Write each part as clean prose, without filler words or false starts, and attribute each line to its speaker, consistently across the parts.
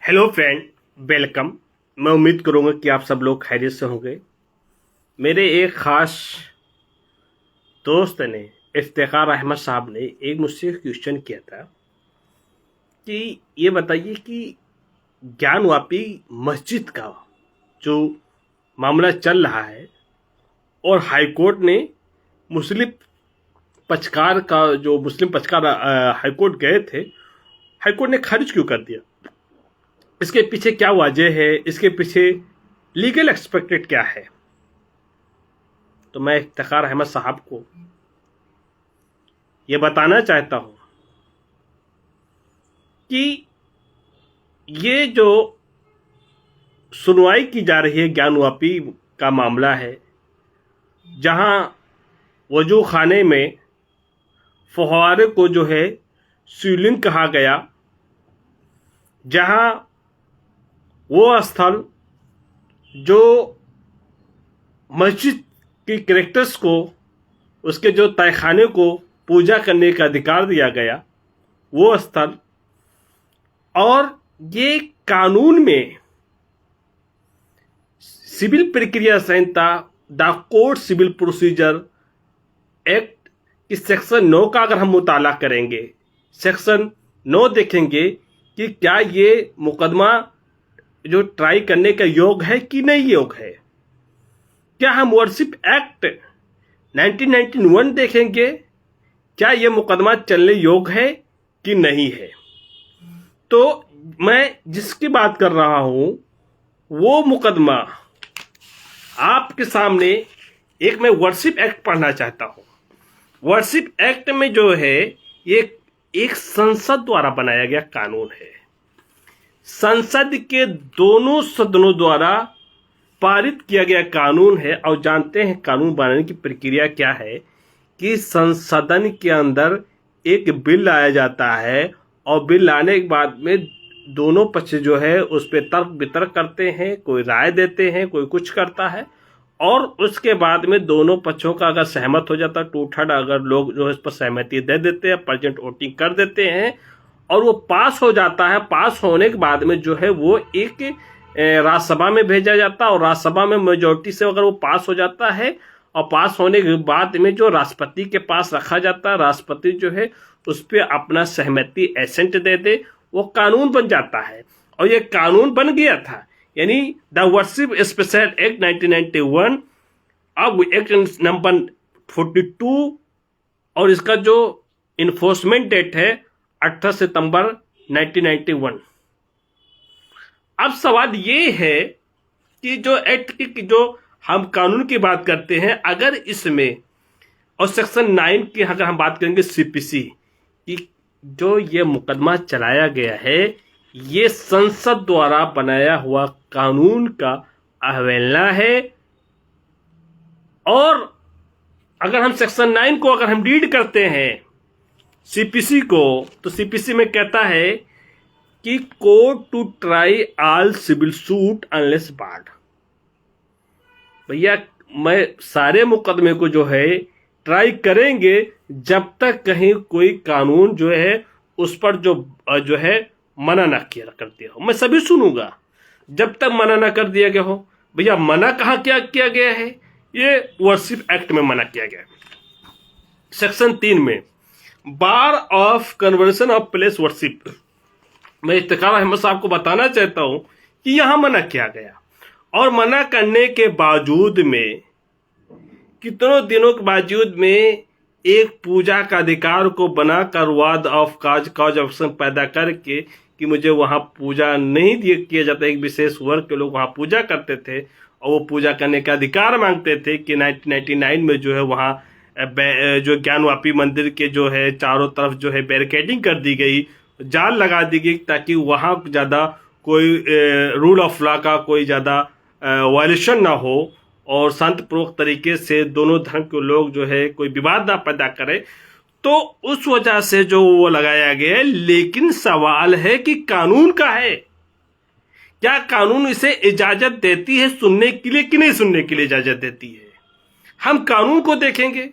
Speaker 1: Hello friend, welcome. मैं उम्मीद करूंगा कि आप सब लोग खैरियत से होंगे। मेरे एक ख़ास दोस्त ने, इफ्तिखार अहमद साहब ने, एक मुझसे क्वेश्चन किया था कि ये बताइए कि ज्ञानवापी मस्जिद का जो मामला चल रहा है और हाई कोर्ट ने मुस्लिम पक्षकार का जो मुस्लिम पक्षकार हाई कोर्ट गए थे, हाई कोर्ट ने खारिज क्यों कर दिया? इसके पीछे क्या वजह है? इसके पीछे लीगल एक्सपेक्टेड क्या है? तो मैं इफ्तिखार अहमद साहब को ये बताना चाहता हूं कि ये जो सुनवाई की जा रही है ज्ञानवापी का मामला है, जहां वजू खाने में फव्वारे को जो है सीलिंग कहा गया, जहां वो स्थल जो मस्जिद के कैरेक्टर्स को, उसके जो तहखाने को पूजा करने का अधिकार दिया गया, वो स्थल, और ये कानून में सिविल प्रक्रिया संहिता, the code civil procedure act की सेक्शन 9 का अगर हम मुताला करेंगे, सेक्शन 9 देखेंगे कि क्या ये मुकदमा जो ट्राई करने का योग है कि नहीं योग है। क्या हम वर्शिप एक्ट 1991 देखेंगे, क्या ये मुकदमा चलने योग है कि नहीं है। तो मैं जिसकी बात कर रहा हूं वो मुकदमा आपके सामने, एक मैं वर्शिप एक्ट पढ़ना चाहता हूं। वर्शिप एक्ट में जो है ये एक संसद द्वारा बनाया गया कानून है। संसद के दोनों सदनों द्वारा पारित किया गया कानून है। और जानते हैं कानून बनाने की प्रक्रिया क्या है कि संसदन के अंदर एक बिल लाया जाता है और बिल लाने के बाद में दोनों पक्ष जो है उस पर तर्क वितर्क करते हैं, कोई राय देते हैं, कोई कुछ करता है, और उसके बाद में दोनों पक्षों का अगर सहमत हो जाता है, 2/3 अगर लोग जो है इस पर सहमति दे देते हैं, प्रेजेंट वोटिंग कर देते हैं और वो पास हो जाता है। पास होने के बाद में जो है वो एक राज्यसभा में भेजा जाता है और राज्यसभा में मेजोरिटी से अगर वो पास हो जाता है और पास होने के बाद में जो राष्ट्रपति के पास रखा जाता है, राष्ट्रपति जो है उस पर अपना सहमति एसेंट दे दे, वो कानून बन जाता है। और ये कानून बन गया था, यानी द वर्शिप स्पेशल एक्ट 1991, अब एक्ट नंबर 42, और इसका जो इन्फोर्समेंट डेट है 18 सितंबर 1991। अब सवाल ये है कि जो एक्ट की जो हम कानून की बात करते हैं, अगर इसमें और सेक्शन 9 की अगर हम बात करेंगे सीपीसी की, जो ये मुकदमा चलाया गया है ये संसद द्वारा बनाया हुआ कानून का अवहेलना है। और अगर हम सेक्शन 9 को अगर हम रीड करते हैं सीपीसी को, तो सीपीसी में कहता है कि court to try all civil suit unless barred. भैया, मैं सारे मुकदमे को जो है ट्राई करेंगे जब तक कहीं कोई कानून जो है उस पर जो है मना ना कर दिया हो। मैं सभी सुनूंगा जब तक मना ना कर दिया गया हो। भैया, मना कहाँ क्या किया गया है? ये वर्शिप एक्ट में मना किया गया है, सेक्शन 3 में, bar of conversion of place worship. मैं इफ्तिखार अहमद साहब को बताना चाहता हूं कि यहां मना किया गया, और मना करने के बावजूद में, कितनों दिनों के बावजूद में, एक पूजा का अधिकार को बनाकर वाद ऑफ काज ऑप्शन पैदा करके कि मुझे वहां पूजा नहीं किया जाता। एक विशेष वर्ग के लोग वहां पूजा करते थे और वो पूजा करने का अधिकार मांगते थे कि 1999 में जो है वहां जो ज्ञानवापी मंदिर के जो है चारों तरफ जो है बैरिकेडिंग कर दी गई, जाल लगा दी गई, ताकि वहां ज़्यादा कोई रूल ऑफ लॉ का कोई ज़्यादा वायलेशन ना हो और शांतिपूर्वक तरीके से दोनों धर्म के लोग जो है कोई विवाद ना पैदा करे। तो उस वजह से जो वो लगाया गया है। लेकिन सवाल है कि कानून का है, क्या कानून इसे इजाजत देती है सुनने के लिए कि नहीं सुनने के लिए इजाजत देती है? हम कानून को देखेंगे,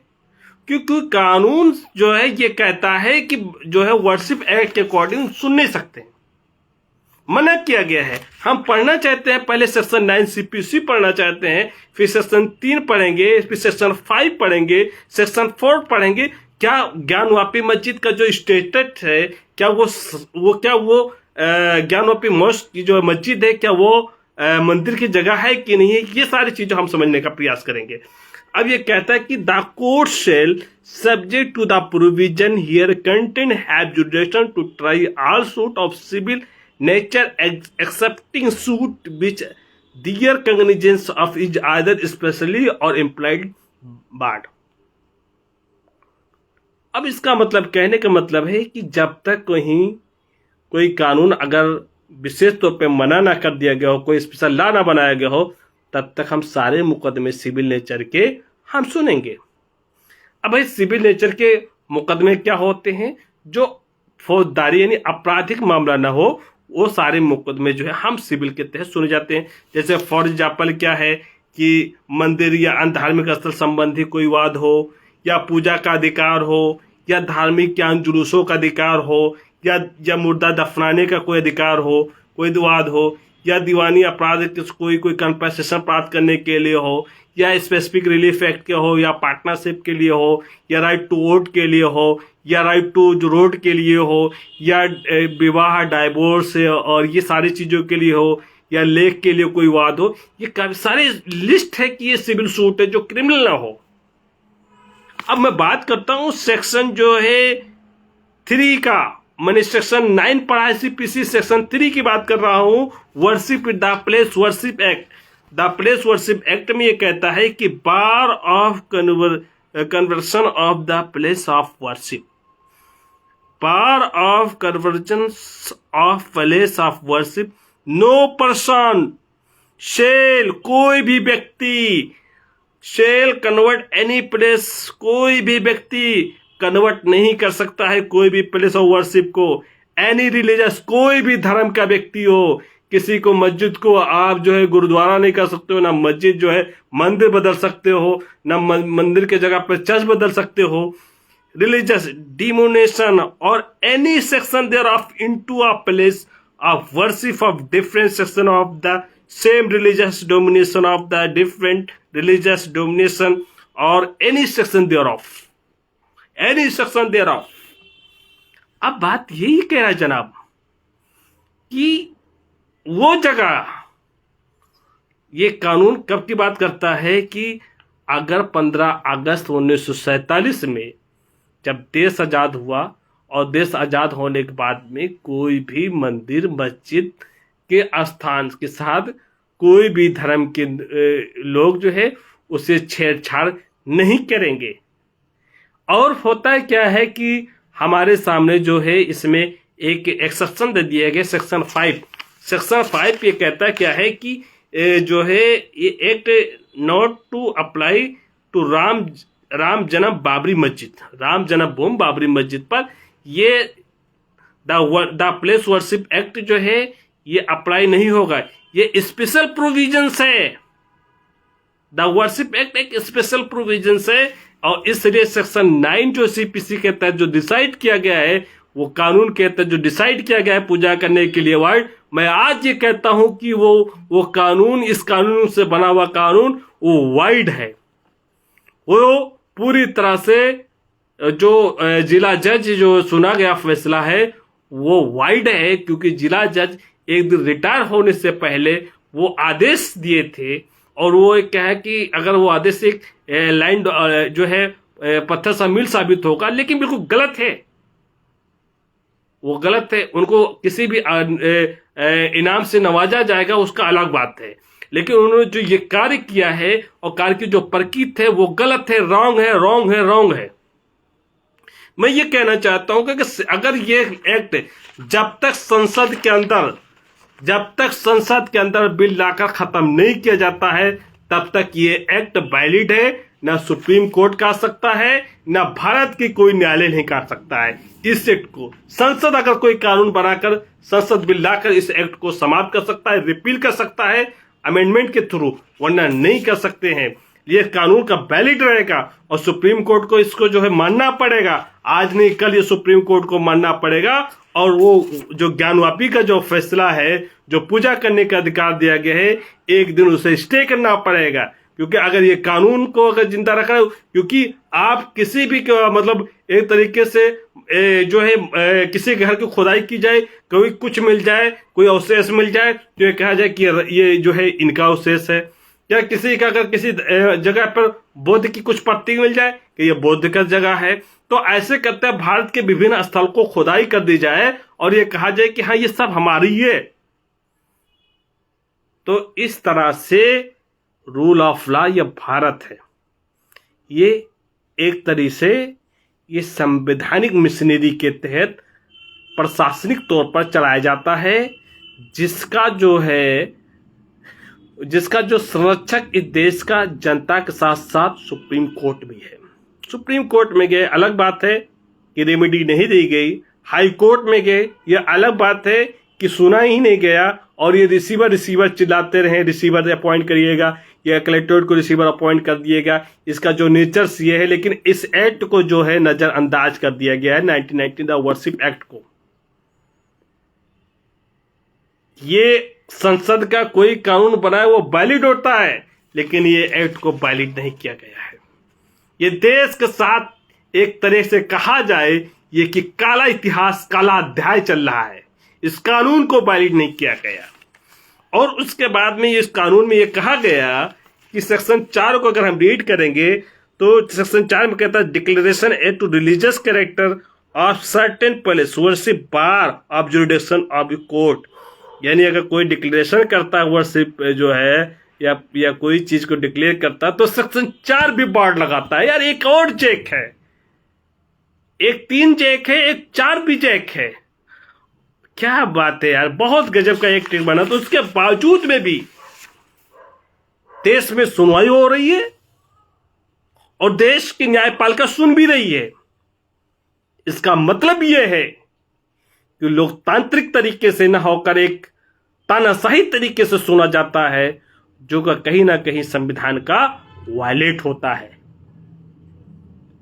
Speaker 1: क्योंकि कानून जो है ये कहता है कि जो है वर्शिप एक्ट के अकॉर्डिंग सुन नहीं सकते। मना किया गया है। हम पढ़ना चाहते हैं, पहले सेक्शन 9 सीपीसी पढ़ना चाहते हैं, फिर सेक्शन 3 पढ़ेंगे, फिर सेक्शन 5 पढ़ेंगे, सेक्शन 4 पढ़ेंगे। क्या ज्ञानवापी मस्जिद का जो स्टेटस है, क्या वो ज्ञानवापी मॉस्क की जो मस्जिद है, क्या वो मंदिर की जगह है कि नहीं है, ये सारी चीजें हम समझने का प्रयास करेंगे। अब ये कहता है कि the court shall subject to the provision here contain have jurisdiction to try all suit of civil nature accepting suit which their cognizance of is either especially or implied barred। अब इसका मतलब, कहने का मतलब है कि जब तक कोई कानून अगर विशेष तौर पे मना ना कर दिया गया हो, कोई स्पेशल लॉ ना बनाया गया हो, तब तक हम सारे मुकदमे सिविल नेचर के हम सुनेंगे। अब भाई सिविल नेचर के मुकदमे क्या होते हैं? जो फौजदारी यानी आपराधिक मामला ना हो, वो सारे मुकदमे जो है हम सिविल के तहत सुने जाते हैं। जैसे फॉर एग्जाम्पल क्या है कि मंदिर या अन्य धार्मिक स्थल संबंधी कोई वाद हो, या पूजा का अधिकार हो, या धार्मिक या जुलूसों का अधिकार हो, या मुर्दा दफनाने का कोई अधिकार हो, कोई वाद हो, या दीवानी अपराध कोई कंपनसेशन प्राप्त करने के लिए हो, या स्पेसिफिक रिलीफ एक्ट के हो, या पार्टनरशिप के लिए हो, या राइट टू वोट के लिए हो, या राइट टू रोड के लिए हो, या विवाह डाइवोर्स और ये सारी चीज़ों के लिए हो, या लेख के लिए कोई वाद हो। ये काफी सारे लिस्ट है कि ये सिविल सूट है जो क्रिमिनल ना हो। अब मैं बात करता हूं सेक्शन जो है 3 का, मैंने सेक्शन 9 पढ़ा है सीपीसी, सेक्शन 3 की बात कर रहा हूं। Worship the place worship act, the place worship act में ये कहता है कि bar of conversion of the place of worship, bar of conversion of place of worship, no person shall, कोई भी व्यक्ति, शेल कन्वर्ट एनी प्लेस, कोई भी व्यक्ति कन्वर्ट नहीं कर सकता है कोई भी प्लेस ऑफ वर्शिप को। एनी रिलीजियस, कोई भी धर्म का व्यक्ति हो, किसी को मस्जिद को आप जो है गुरुद्वारा नहीं कर सकते हो, ना मस्जिद जो है मंदिर बदल सकते हो, ना मंदिर के जगह पर चर्च बदल सकते हो। Religious denomination or any section thereof into a place of worship of different section of the same religious denomination of the different religious denomination or any section thereof, any section thereof. अब बात यही कह रहा है जनाब कि वो जगह, ये कानून कब की बात करता है कि अगर 15 अगस्त 1947 में जब देश आजाद हुआ, और देश आजाद होने के बाद में कोई भी मंदिर मस्जिद के स्थान के साथ कोई भी धर्म के लोग जो है उसे छेड़छाड़ नहीं करेंगे। और होता क्या है कि हमारे सामने जो है इसमें एक एक्सेप्शन दे दिया गया, सेक्शन 5। सेक्शन 5 ये कहता क्या है कि जो है ये act not to apply to Ram Janma Babri मस्जिद, राम जन्मभूमि बाबरी मस्जिद पर ये द प्लेस वर्शिप एक्ट जो है ये अप्लाई नहीं होगा। ये स्पेशल प्रोविजंस है, द वर्शिप एक्ट एक स्पेशल प्रोविजंस है। और इसलिए सेक्शन 9 जो सीपीसी के तहत जो डिसाइड किया गया है, वो कानून के तहत जो डिसाइड किया गया है पूजा करने के लिए वाइड, मैं आज ये कहता हूं कि वो कानून, इस कानून से बना हुआ कानून वो वाइड है। वो पूरी तरह से जो जिला जज जो सुना गया फैसला है वो वाइड है, क्योंकि जिला जज एक दिन रिटायर होने से पहले वो आदेश दिए थे। और वो क्या है कि अगर वो आदेश एक लाइन जो है पत्थर सा मील साबित होगा, लेकिन बिल्कुल गलत है, वो गलत है। उनको किसी भी इनाम से नवाजा जाएगा उसका अलग बात है, लेकिन उन्होंने जो ये कार्य किया है और कार्य की जो प्रकृति है वो गलत है, रॉन्ग है, रॉन्ग है, रॉन्ग है। मैं ये कहना चाहता हूं कि अगर ये एक्ट जब तक संसद के अंदर बिल लाकर खत्म नहीं किया जाता है, तब तक ये एक्ट वैलिड है। ना सुप्रीम कोर्ट काट सकता है, ना भारत की कोई न्यायालय नहीं काट सकता है इस एक्ट को। संसद अगर कोई कानून बनाकर, संसद बिल लाकर इस एक्ट को समाप्त कर सकता है, रिपील कर सकता है अमेंडमेंट के थ्रू, वरना नहीं कर सकते हैं। ये कानून का वैलिड रहेगा और सुप्रीम कोर्ट को इसको जो है मानना पड़ेगा। आज नहीं कल ये सुप्रीम कोर्ट को मानना पड़ेगा। और वो जो ज्ञानवापी का जो फैसला है, जो पूजा करने का अधिकार दिया गया है, एक दिन उसे स्टे करना पड़ेगा। क्योंकि अगर ये कानून को अगर जिंदा रखना है, क्योंकि आप किसी भी मतलब एक तरीके से जो है किसी घर की खुदाई की जाए, कोई कुछ मिल जाए, कोई अवशेष मिल जाए, तो ये कहा जाए कि ये जो है इनका अवशेष है। या किसी का अगर किसी जगह पर बौद्ध की कुछ पत्ती मिल जाए कि ये बौद्ध का जगह है, तो ऐसे करते हैं भारत के विभिन्न स्थल को खुदाई कर दी जाए और ये कहा जाए कि हाँ ये सब हमारी है। तो इस तरह से रूल ऑफ लॉ ये भारत है, ये एक तरीके से ये संवैधानिक मशीनरी के तहत प्रशासनिक तौर पर चलाया जाता है, जिसका जो संरक्षक इस देश का जनता के साथ साथ सुप्रीम कोर्ट भी है। सुप्रीम कोर्ट में गए अलग बात है कि रेमेडी नहीं दी गई, हाई कोर्ट में गए यह अलग बात है कि सुना ही नहीं गया, और ये रिसीवर चिल्लाते रहे रिसीवर अपॉइंट करिएगा या कलेक्टरेट को रिसीवर अपॉइंट कर दिएगा, इसका जो नेचर ये है। लेकिन इस एक्ट को जो है नजरअंदाज कर दिया गया है, 1919 द वर्शिप एक्ट को। ये संसद का कोई कानून बनाए वो वैलिड होता है, लेकिन ये एक्ट को वैलिड नहीं किया गया है। ये देश के साथ एक तरह से कहा जाए ये कि काला इतिहास, काला अध्याय चल रहा है। इस कानून को वैलिड नहीं किया गया। और उसके बाद में इस कानून में ये कहा गया कि सेक्शन 4 को अगर हम रीड करेंगे तो सेक्शन 4 में कहता है declaration a to religious character of certain place worship bar of jurisdiction of the court. यानी अगर कोई डिक्लेरेशन करता है वर्शिप जो है या कोई चीज को डिक्लेयर करता है तो सेक्शन 4 भी बार लगाता है। यार एक और चेक है, एक 3 चेक है, एक 4 भी चेक है। क्या बात है यार, बहुत गजब का एक ट्रिक बना। तो उसके बावजूद में भी देश में सुनवाई हो रही है और देश की न्यायपालिका सुन भी रही है। इसका मतलब यह है कि लोकतांत्रिक तरीके से न होकर एक तानाशाही तरीके से सुना जाता है, जो का कहीं ना कहीं संविधान का वायलेट होता है।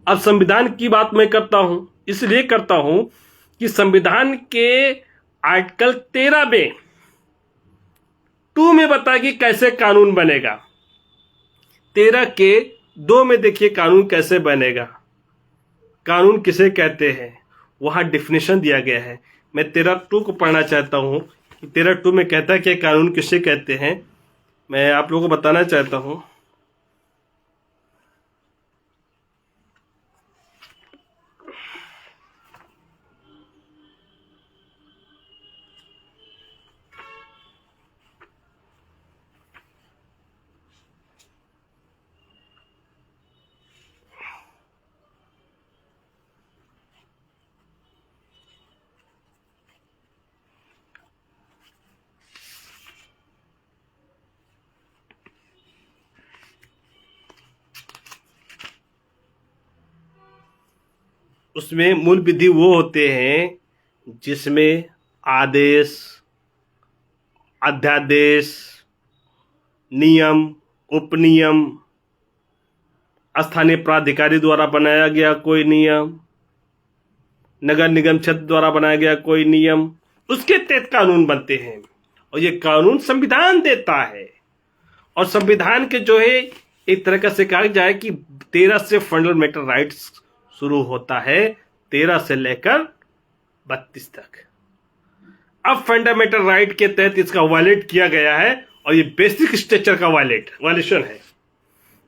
Speaker 1: अब संविधान की बात मैं करता हूं, इसलिए करता हूं कि संविधान के आर्टिकल 13 में 2 में बताया कि कैसे कानून बनेगा। 13 के 2 में देखिए कानून कैसे बनेगा, कानून किसे कहते हैं, वहां डिफिनेशन दिया गया है। मैं 13(2) को पढ़ना चाहता हूं कि 13(2) में कहता है कि कानून किसे कहते हैं। मैं आप लोगों को बताना चाहता हूं। उसमें मूल विधि वो होते हैं जिसमें आदेश, अध्यादेश, नियम, उपनियम, स्थानीय प्राधिकारी द्वारा बनाया गया कोई नियम, नगर निगम क्षेत्र द्वारा बनाया गया कोई नियम, उसके तहत कानून बनते हैं। और ये कानून संविधान देता है। और संविधान के जो है एक तरह से कहा जाए कि 13 से फंडामेंटल राइट्स शुरू होता है, 13 से लेकर 32 तक। अब फंडामेंटल राइट के तहत इसका वायलेट किया गया है और ये बेसिक स्ट्रक्चर का वायलेशन है।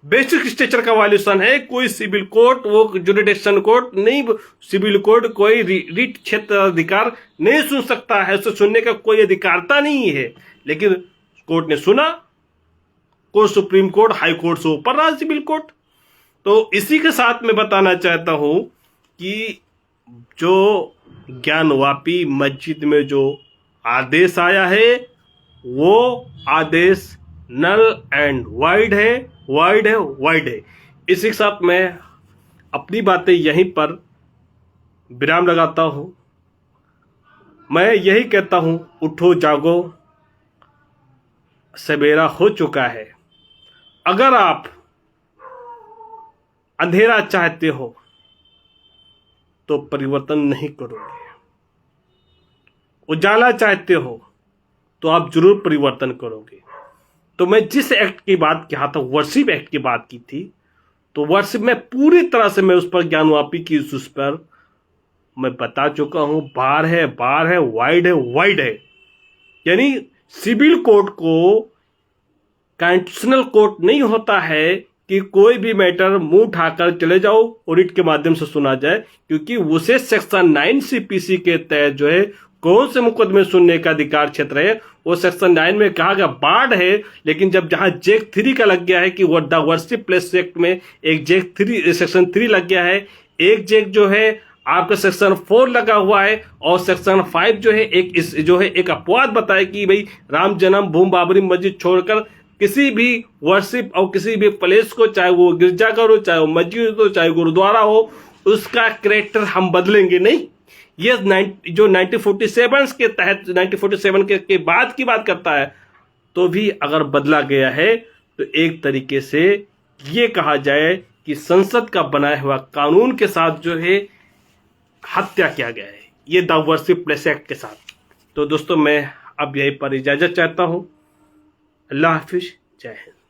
Speaker 1: बेसिक स्ट्रक्चर का वायलेशन है। कोई सिविल कोर्ट, वो जुरिडिक्शन कोर्ट नहीं, सिविल कोर्ट कोई रिट क्षेत्र अधिकार नहीं सुन सकता है, उसे सुनने का कोई अधिकारता नहीं है। लेकिन कोर्ट ने सुना, court supreme court, high court से ऊपर रहा सिविल कोर्ट। तो इसी के साथ मैं बताना चाहता हूं कि जो ज्ञानवापी मस्जिद में जो आदेश आया है वो आदेश नल एंड वाइड है। इसी के साथ मैं अपनी बातें यहीं पर विराम लगाता हूं। मैं यही कहता हूं, उठो जागो, सवेरा हो चुका है। अगर आप अंधेरा चाहते हो तो परिवर्तन नहीं करोगे। उजाला चाहते हो तो आप जरूर परिवर्तन करोगे। तो मैं जिस एक्ट की बात किया था, वर्शिप एक्ट की बात की थी, तो वर्शिप में पूरी तरह से मैं उस पर ज्ञानवापी की, उस पर मैं बता चुका हूं। बार है, वाइड है, वाइड है। यानी सिविल कोर्ट को कॉन्स्टिट्यूशनल कोर्ट नहीं होता है कि कोई भी मैटर मुंह उठाकर चले जाओ ऑडिट के माध्यम से सुना जाए, क्योंकि उसे सेक्शन 9 सीपीसी के तहत जो है कौन से मुकदमे सुनने का अधिकार क्षेत्र है, वो सेक्शन 9 में कहा गया बाढ़ है। लेकिन जब जहां जेक 3 का लग गया है कि वो द वर्शिप प्लेस एक्ट में एक जेक 3 सेक्शन 3 लग गया है, एक जेक जो है आपका सेक्शन 4 लगा हुआ है, और सेक्शन 5 जो है एक अपवाद बताए कि भाई राम जन्म भूमि बाबरी मस्जिद छोड़कर किसी भी वर्शिप और किसी भी प्लेस को, चाहे वो गिरजाघर हो, चाहे वो मस्जिद हो, चाहे गुरुद्वारा हो, उसका कैरेक्टर हम बदलेंगे नहीं। ये जो 1947 के तहत 1947 के बाद की बात करता है, तो भी अगर बदला गया है तो एक तरीके से ये कहा जाए कि संसद का बनाया हुआ कानून के साथ जो है हत्या किया गया है, ये द वर्शिप प्लेस एक्ट के साथ। तो दोस्तों मैं अब यहीं पर इजाजत चाहता हूं। अल्लाह हाफिज, जय हिंद।